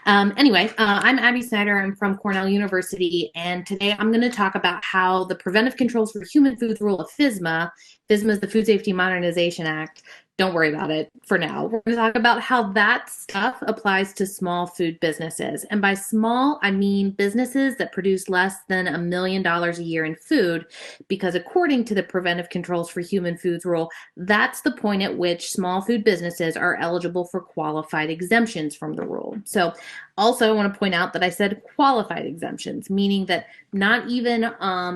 I'm Abby Snyder. I'm from Cornell University, and today I'm going to talk about how the Preventive Controls for Human Foods rule of FSMA is the Food Safety Modernization Act. Don't worry about it for now. We're going to talk about how that stuff applies to small food businesses. And by small, I mean businesses that produce less than $1 million a year in food, because according to the Preventive Controls for Human Foods rule, that's the point at which small food businesses are eligible for qualified exemptions from the rule. So also, I want to point out that I said qualified exemptions, meaning that not even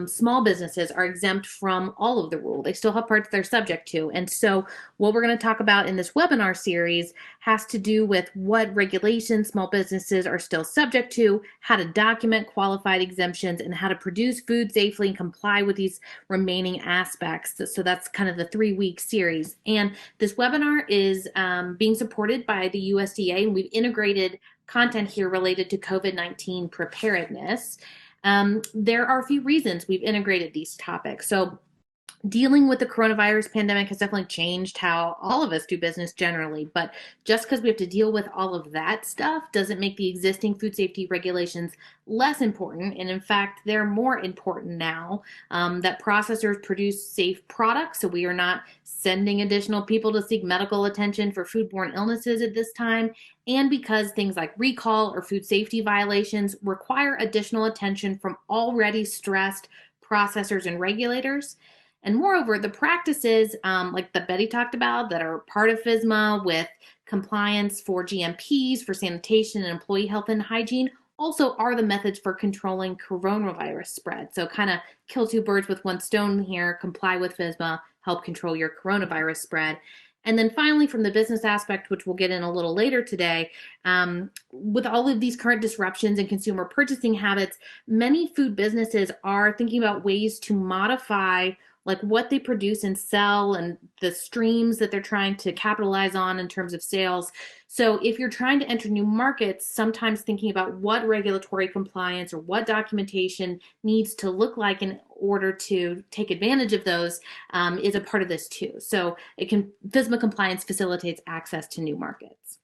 small businesses are exempt from all of the rule. They still have parts they're subject to. And so what we're going to talk about in this webinar series has to do with what regulations small businesses are still subject to, how to document qualified exemptions, and how to produce food safely and comply with these remaining aspects. So that's kind of the 3-week series. And this webinar is being supported by the USDA, and we've integrated content here related to COVID-19 preparedness. There are a few reasons we've integrated these topics. So dealing with the coronavirus pandemic has definitely changed how all of us do business generally, but just because we have to deal with all of that stuff doesn't make the existing food safety regulations less important. And in fact, they're more important now that processors produce safe products, so we are not sending additional people to seek medical attention for foodborne illnesses at this time, and because things like recall or food safety violations require additional attention from already stressed processors and regulators. And moreover, the practices like that Betty talked about that are part of FSMA with compliance for GMPs, for sanitation and employee health and hygiene also are the methods for controlling coronavirus spread. So kind of kill two birds with one stone here, comply with FSMA, help control your coronavirus spread. And then finally, from the business aspect, which we'll get in a little later today, with all of these current disruptions in consumer purchasing habits, many food businesses are thinking about ways to modify like what they produce and sell and the streams that they're trying to capitalize on in terms of sales. So if you're trying to enter new markets, sometimes thinking about what regulatory compliance or what documentation needs to look like in order to take advantage of those is a part of this too. So FSMA compliance facilitates access to new markets.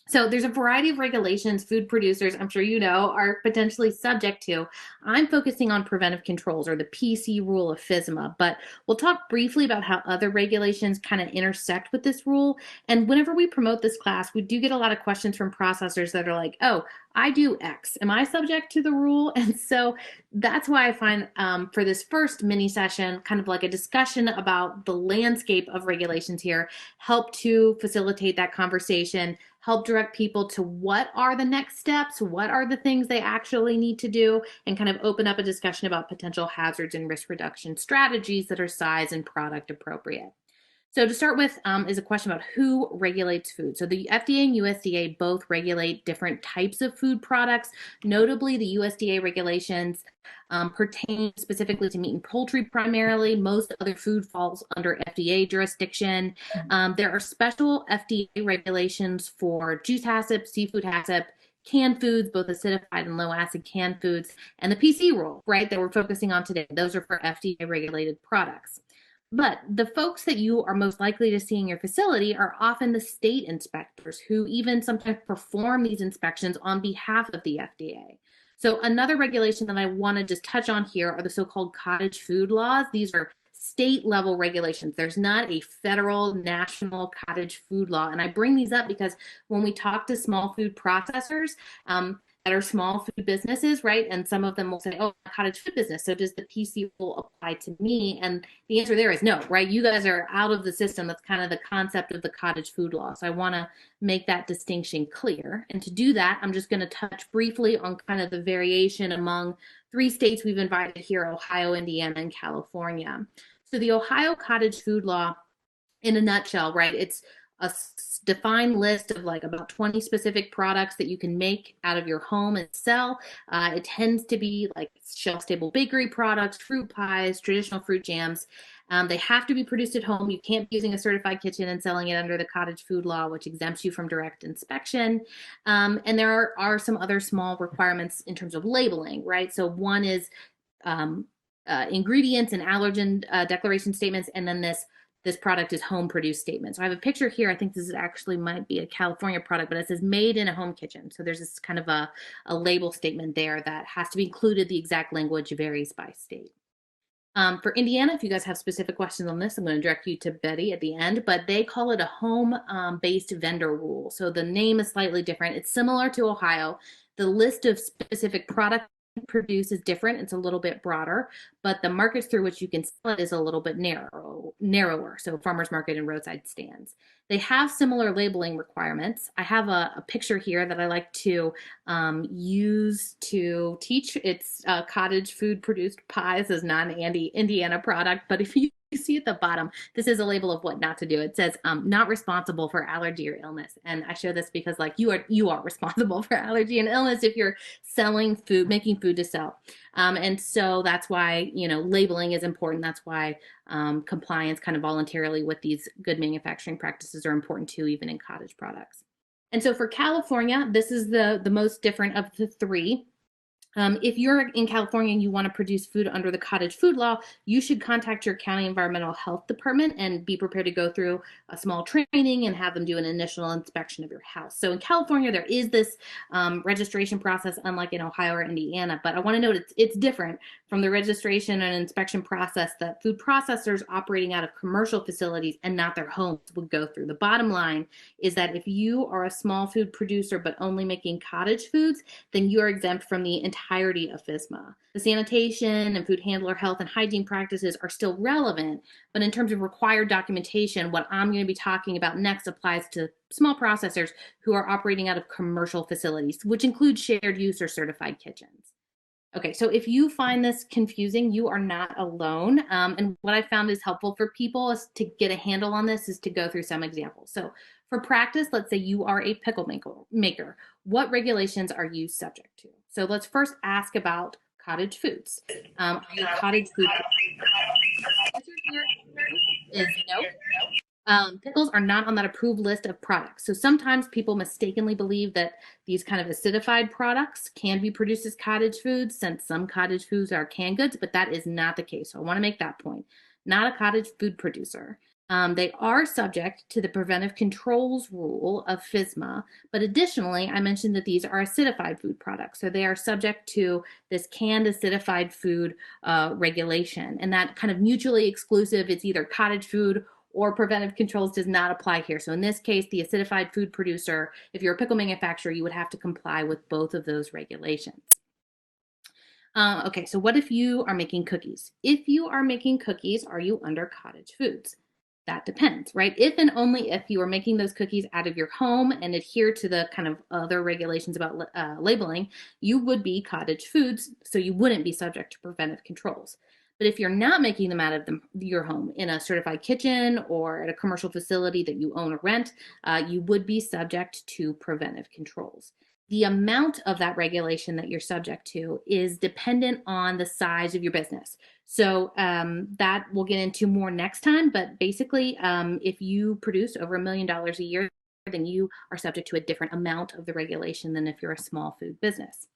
So there's a variety of regulations food producers, I'm sure you know, are potentially subject to. I'm focusing on preventive controls, or the PC rule of FSMA, but we'll talk briefly about how other regulations kind of intersect with this rule. And whenever we promote this class, we do get a lot of questions from processors that are like, oh, I do X. Am I subject to the rule? And so that's why I find for this first mini session, kind of like a discussion about the landscape of regulations here, help to facilitate that conversation, help direct people to what are the next steps, what are the things they actually need to do, and kind of open up a discussion about potential hazards and risk reduction strategies that are size and product appropriate. So to start with is a question about who regulates food. So the FDA and USDA both regulate different types of food products. Notably, the USDA regulations pertain specifically to meat and poultry primarily. Most other food falls under FDA jurisdiction. There are special FDA regulations for juice HACCP, seafood HACCP, canned foods, both acidified and low acid canned foods, and the PC rule, right, that we're focusing on today. Those are for FDA regulated products. But the folks that you are most likely to see in your facility are often the state inspectors who even sometimes perform these inspections on behalf of the FDA. So another regulation that I want to just touch on here are the so-called cottage food laws. These are state level regulations. There's not a federal national cottage food law. And I bring these up because when we talk to small food processors, that are small food businesses, right? And some of them will say, oh, cottage food business. So does the PC rule apply to me? And the answer there is no, right? You guys are out of the system. That's kind of the concept of the cottage food law. So I want to make that distinction clear. And to do that, I'm just going to touch briefly on kind of the variation among 3 states we've invited here, Ohio, Indiana, and California. So the Ohio cottage food law, in a nutshell, right? It's a defined list of like about 20 specific products that you can make out of your home and sell. It tends to be like shelf-stable bakery products, fruit pies, traditional fruit jams. They have to be produced at home. You can't be using a certified kitchen and selling it under the cottage food law, which exempts you from direct inspection. And there are some other small requirements in terms of labeling, right? So one is ingredients and allergen declaration statements, and then this this product is home produced statement. So I have a picture here. I think this is actually might be a California product, but it says made in a home kitchen. So there's this kind of a label statement there that has to be included. The exact language varies by state. For Indiana, if you guys have specific questions on this, I'm going to direct you to Betty at the end, but they call it a home-based vendor rule. So the name is slightly different. It's similar to Ohio. The list of specific products produced is different. It's a little bit broader, but the markets through which you can sell it is a little bit narrower. So farmers market and roadside stands. They have similar labeling requirements. I have a picture here that I like to use to teach. It's cottage food produced pies. This is not an Indiana product, but if you see at the bottom, this is a label of what not to do. It says not responsible for allergy or illness. And I show this because like you are responsible for allergy and illness if you're selling food, making food to sell. And so that's why, labeling is important. That's why compliance kind of voluntarily with these good manufacturing practices are important too, even in cottage products. And so for California, this is the most different of the three. If you're in California and you want to produce food under the cottage food law, you should contact your county environmental health department and be prepared to go through a small training and have them do an initial inspection of your house. So in California, there is this registration process, unlike in Ohio or Indiana, but I want to note it's different from the registration and inspection process that food processors operating out of commercial facilities and not their homes would go through. The bottom line is that if you are a small food producer but only making cottage foods, then you are exempt from the entirety of FSMA. The sanitation and food handler health and hygiene practices are still relevant, but in terms of required documentation, what I'm going to be talking about next applies to small processors who are operating out of commercial facilities, which include shared use or certified kitchens. Okay, so if you find this confusing, you are not alone. And what I found is helpful for people is to get a handle on this is to go through some examples. So for practice, let's say you are a pickle maker. What regulations are you subject to? So let's first ask about cottage foods. Are you a cottage food? Answer here is no. Pickles are not on that approved list of products. So sometimes people mistakenly believe that these kind of acidified products can be produced as cottage foods, since some cottage foods are canned goods, but that is not the case. So I want to make that point. Not a cottage food producer. They are subject to the preventive controls rule of FSMA, but additionally, I mentioned that these are acidified food products. So they are subject to this canned acidified food regulation, and that kind of mutually exclusive, it's either cottage food or preventive controls does not apply here. So in this case, the acidified food producer, if you're a pickle manufacturer, you would have to comply with both of those regulations. Okay, so what if you are making cookies? If you are making cookies, are you under cottage foods? That depends, right? If and only if you are making those cookies out of your home and adhere to the kind of other regulations about labeling, you would be cottage foods, so you wouldn't be subject to preventive controls. But if you're not making them out of your home in a certified kitchen or at a commercial facility that you own or rent, you would be subject to preventive controls. The amount of that regulation that you're subject to is dependent on the size of your business. So that we'll get into more next time, but basically if you produce over $1 million a year, then you are subject to a different amount of the regulation than if you're a small food business.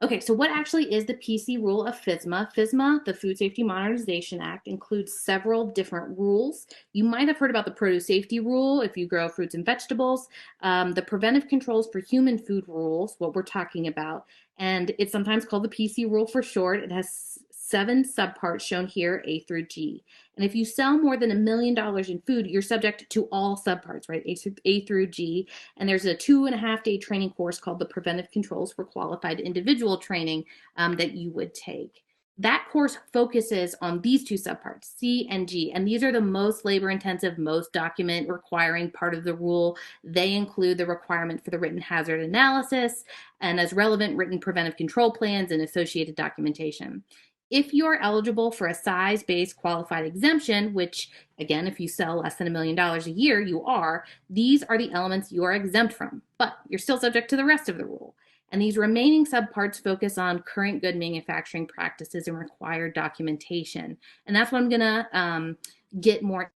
Okay, so what actually is the PC rule of FSMA? FSMA, the Food Safety Modernization Act, includes several different rules. You might have heard about the produce safety rule if you grow fruits and vegetables, the preventive controls for human food rules, what we're talking about, and it's sometimes called the PC rule for short. It has 7 subparts shown here, A through G. And if you sell more than $1 million in food, you're subject to all subparts, right? A through G. And there's a 2.5-day training course called the Preventive Controls for Qualified Individual Training that you would take. That course focuses on these 2 subparts, C and G, and these are the most labor-intensive, most document-requiring part of the rule. They include the requirement for the written hazard analysis and as relevant written preventive control plans and associated documentation. If you're eligible for a size-based qualified exemption, which again, if you sell less than $1 million a year, you are, these are the elements you are exempt from, but you're still subject to the rest of the rule. And these remaining subparts focus on current good manufacturing practices and required documentation. And that's what I'm gonna get more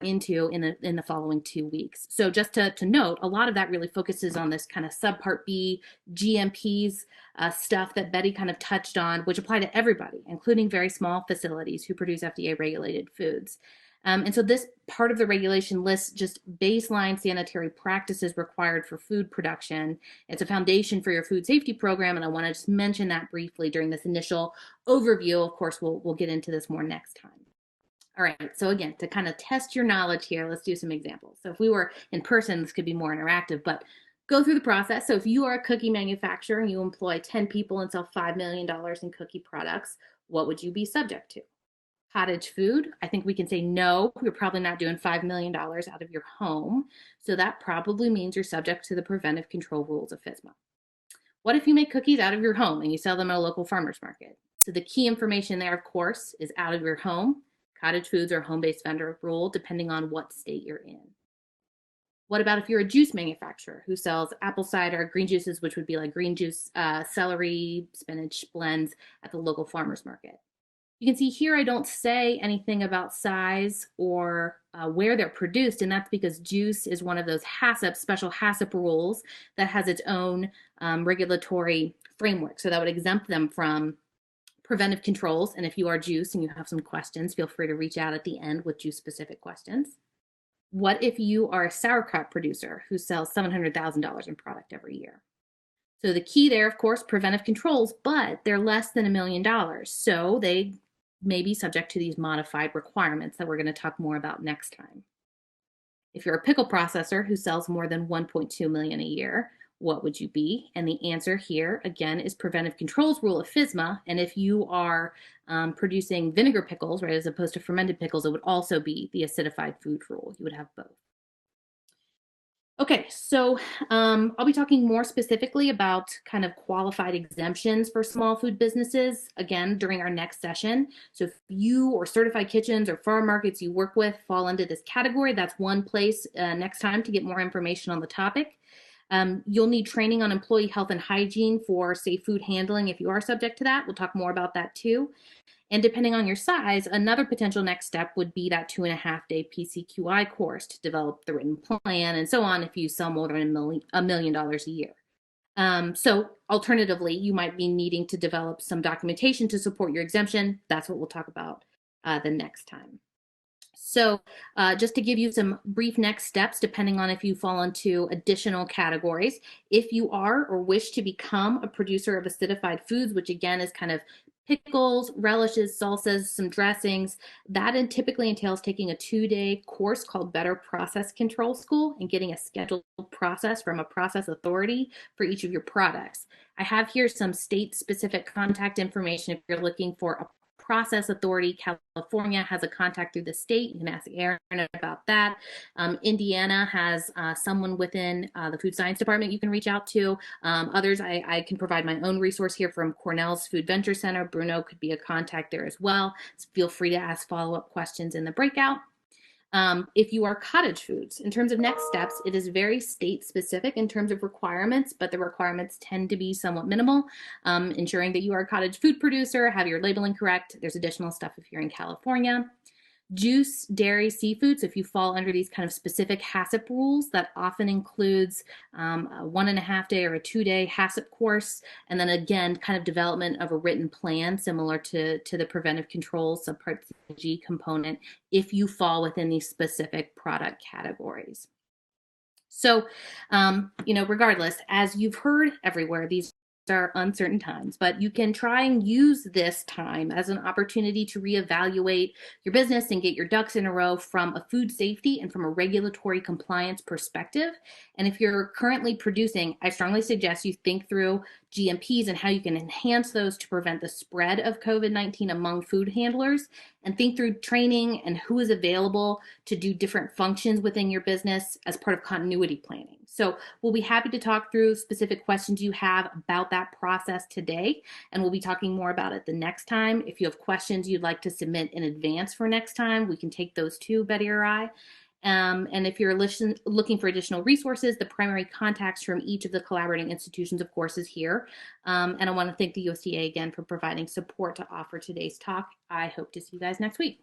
into in the following 2 weeks. So just to note, a lot of that really focuses on this kind of subpart B, GMPs stuff that Betty kind of touched on, which apply to everybody, including very small facilities who produce FDA regulated foods. And so this part of the regulation lists just baseline sanitary practices required for food production. It's a foundation for your food safety program, and I want to just mention that briefly during this initial overview. Of course, we'll get into this more next time. All right, so again, to kind of test your knowledge here, let's do some examples. So if we were in person, this could be more interactive, but go through the process. So if you are a cookie manufacturer and you employ 10 people and sell $5 million in cookie products, what would you be subject to? Cottage food, I think we can say no, you're probably not doing $5 million out of your home. So that probably means you're subject to the preventive control rules of FSMA. What if you make cookies out of your home and you sell them at a local farmer's market? So the key information there, of course, is out of your home. Cottage foods are home-based vendor rule, depending on what state you're in. What about if you're a juice manufacturer who sells apple cider, green juices, which would be like green juice, celery, spinach blends at the local farmer's market? You can see here I don't say anything about size or where they're produced, and that's because juice is one of those HACCP, special HACCP rules that has its own regulatory framework. So that would exempt them from preventive controls. And if you are juice and you have some questions, feel free to reach out at the end with juice specific questions. What if you are a sauerkraut producer who sells $700,000 in product every year? So the key there, of course, preventive controls, but they're less than $1 million. So they may be subject to these modified requirements that we're going to talk more about next time. If you're a pickle processor who sells more than 1.2 million a year, what would you be? And the answer here, again, is preventive controls rule of FSMA. And if you are producing vinegar pickles, right, as opposed to fermented pickles, it would also be the acidified food rule. You would have both. Okay, so I'll be talking more specifically about kind of qualified exemptions for small food businesses, again, during our next session. So if you or certified kitchens or farm markets you work with fall into this category, that's one place next time to get more information on the topic. You'll need training on employee health and hygiene for safe food handling if you are subject to that. We'll talk more about that too. And depending on your size, another potential next step would be that 2.5-day PCQI course to develop the written plan and so on if you sell more than $1 million a year. So alternatively, you might be needing to develop some documentation to support your exemption. That's what we'll talk about the next time. So just to give you some brief next steps, depending on if you fall into additional categories, if you are or wish to become a producer of acidified foods, which again is kind of pickles, relishes, salsas, some dressings, that typically entails taking a 2-day course called Better Process Control School and getting a scheduled process from a process authority for each of your products. I have here some state-specific contact information if you're looking for a process authority. California has a contact through the state. You can ask Aaron about that. Indiana has someone within the food science department you can reach out to. Others, I can provide my own resource here from Cornell's Food Venture Center. Bruno could be a contact there as well. So feel free to ask follow-up questions in the breakout. If you are cottage foods, in terms of next steps, it is very state specific in terms of requirements, but the requirements tend to be somewhat minimal. Ensuring that you are a cottage food producer, have your labeling correct. There's additional stuff if you're in California. Juice, dairy, seafood. So if you fall under these kind of specific HACCP rules, that often includes a 1.5-day or a 2-day HACCP course. And then again, kind of development of a written plan similar to the preventive controls subpart G component if you fall within these specific product categories. So, regardless, as you've heard everywhere, these are uncertain times, but you can try and use this time as an opportunity to reevaluate your business and get your ducks in a row from a food safety and from a regulatory compliance perspective. And if you're currently producing, I strongly suggest you think through GMPs and how you can enhance those to prevent the spread of COVID-19 among food handlers, and think through training and who is available to do different functions within your business as part of continuity planning. So we'll be happy to talk through specific questions you have about that process today, and we'll be talking more about it the next time. If you have questions you'd like to submit in advance for next time, we can take those too, Betty or I. And if you're looking for additional resources, the primary contacts from each of the collaborating institutions, of course, is here. And I want to thank the USDA again for providing support to offer today's talk. I hope to see you guys next week.